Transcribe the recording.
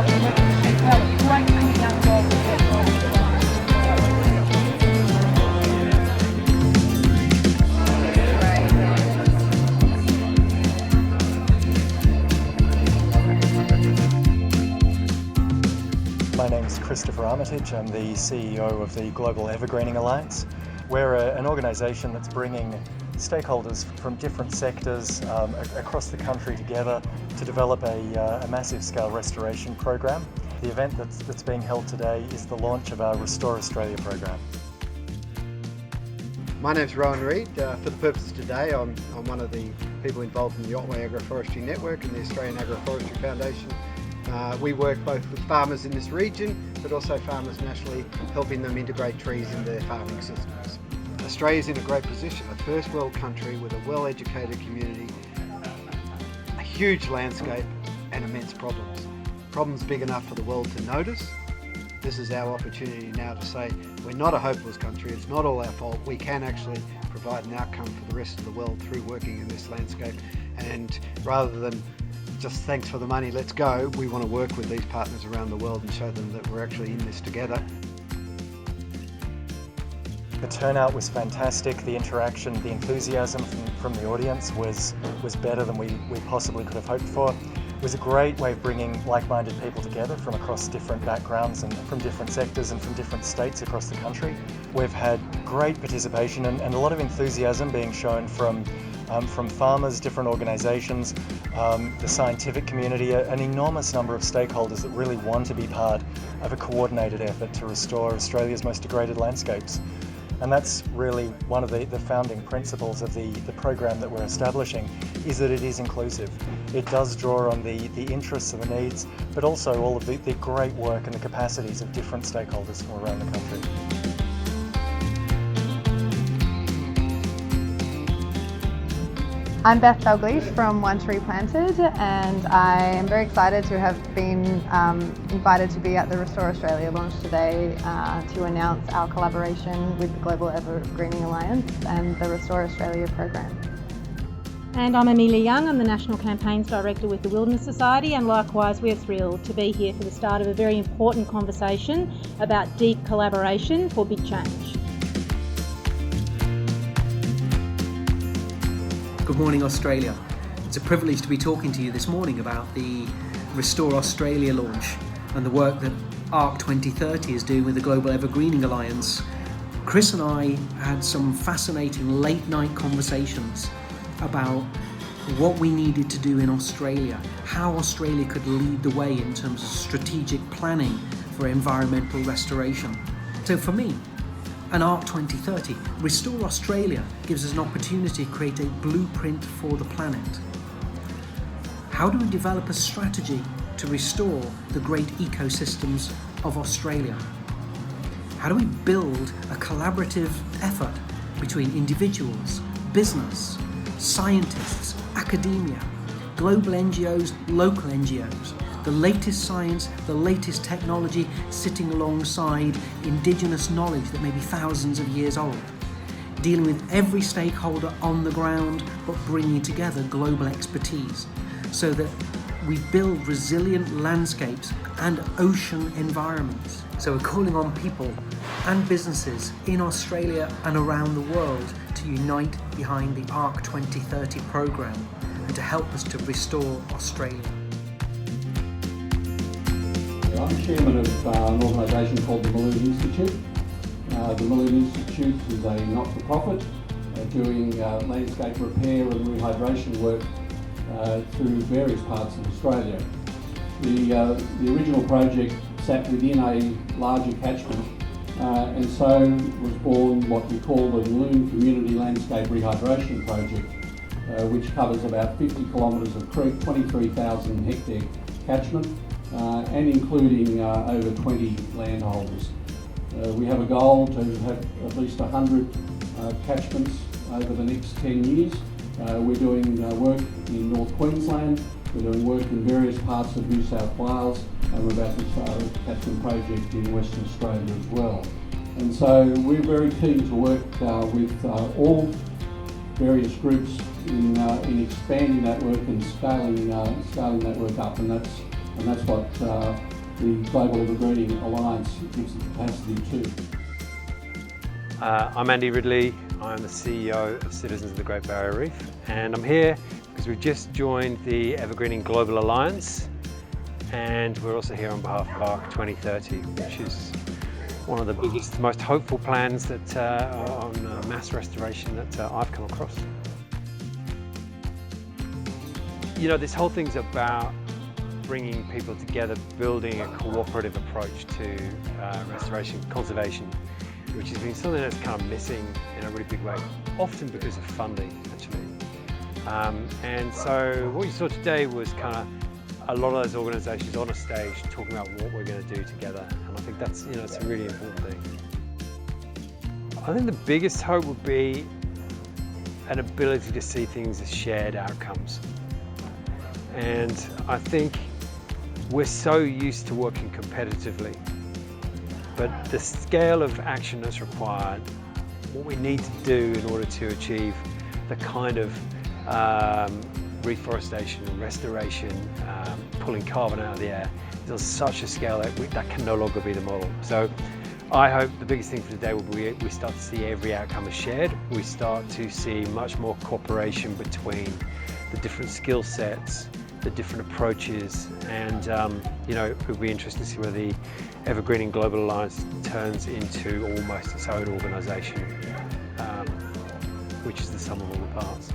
involved in working with as well. It's great being young involved with that. My name is Christopher Armitage. I'm the CEO of the Global Evergreening Alliance. We're an organisation that's bringing stakeholders from different sectors across the country together to develop a massive scale restoration program. The event that's being held today is the launch of our Restore Australia program. My name's REID. For the purposes today, I'm one of the people involved in the Otway Agroforestry Network and the Australian Agroforestry Foundation. We work both with farmers in this region, but also farmers nationally, helping them integrate trees in their farming systems. Australia's in a great position, a first world country with a well-educated community, a huge landscape and immense problems. Problems big enough for the world to notice. This is our opportunity now to say we're not a hopeless country, it's not all our fault. We can actually provide an outcome for the rest of the world through working in this landscape, and rather than just thanks for the money, let's go, we want to work with these partners around the world and show them that we're actually in this together. The turnout was fantastic. The interaction, the enthusiasm from the audience was better than we possibly could have hoped for. It was a great way of bringing like-minded people together from across different backgrounds and from different sectors and from different states across the country. We've had great participation and a lot of enthusiasm being shown from farmers, different organisations, the scientific community, an enormous number of stakeholders that really want to be part of a coordinated effort to restore Australia's most degraded landscapes. And that's really one of the founding principles of the program that we're establishing, is that it is inclusive. It does draw on the interests and the needs, but also all of the great work and the capacities of different stakeholders from around the country. I'm BETH DALGLEISH from One Tree Planted, and I am very excited to have been invited to be at the Restore Australia launch today to announce our collaboration with the Global Evergreening Alliance and the Restore Australia program. And I'm AMELIA Young, I'm the National Campaigns Director with the Wilderness Society, and likewise we're thrilled to be here for the start of a very important conversation about deep collaboration for big change. Good morning, Australia. It's a privilege to be talking to you this morning about the Restore Australia launch and the work that ARC 2030 is doing with the Global Evergreening Alliance. Chris and I had some fascinating late night conversations about what we needed to do in Australia, how Australia could lead the way in terms of strategic planning for environmental restoration. So for me, and ARC 2030, Restore Australia gives us an opportunity to create a blueprint for the planet. How do we develop a strategy to restore the great ecosystems of Australia? How do we build a collaborative effort between individuals, business, scientists, academia, global NGOs, local NGOs, the latest science, the latest technology sitting alongside indigenous knowledge that may be thousands of years old, dealing with every stakeholder on the ground but bringing together global expertise so that we build resilient landscapes and ocean environments. So we're calling on people and businesses in Australia and around the world to unite behind the ARC 2030 programme and to help us to restore Australia. I'm chairman of an organisation called the Balloon Institute. The Balloon Institute is a not-for-profit doing landscape repair and rehydration work through various parts of Australia. The original project sat within a larger catchment and so was born what we call the Balloon Community Landscape Rehydration Project, which covers about 50 kilometres of creek, 23,000 hectare catchment, and including over 20 landholders. We have a goal to have at least 100 catchments over the next 10 years. We're doing work in North Queensland, we're doing work in various parts of New South Wales, and we're about to start a catchment project in Western Australia as well. And so we're very keen to work with all various groups in expanding that work and scaling that work up, and that's and that's what the Global Evergreening Alliance gives the capacity to. I'm Andy Ridley. I'm the CEO of Citizens of the Great Barrier Reef, and I'm here because we've just joined the Evergreening Global Alliance, and we're also here on behalf of ARC 2030, which is one of the biggest, most hopeful plans that on mass restoration that I've come across. You know, this whole thing's about bringing people together, building a cooperative approach to restoration, conservation, which has been something that's kind of missing in a really big way, often because of funding, actually. And so what you saw today was kind of a lot of those organisations on a stage talking about what we're going to do together, and I think that's, you know, it's a really important thing. I think the biggest hope would be an ability to see things as shared outcomes. And I think we're so used to working competitively, but the scale of action that's required, what we need to do in order to achieve the kind of reforestation and restoration, pulling carbon out of the air, is on such a scale that that can no longer be the model. So I hope the biggest thing for today will be we start to see every outcome as shared. We start to see much more cooperation between the different skill sets, the different approaches, and you know, it would be interesting to see whether the Evergreening Global Alliance turns into almost its own organisation, which is the sum of all the parts.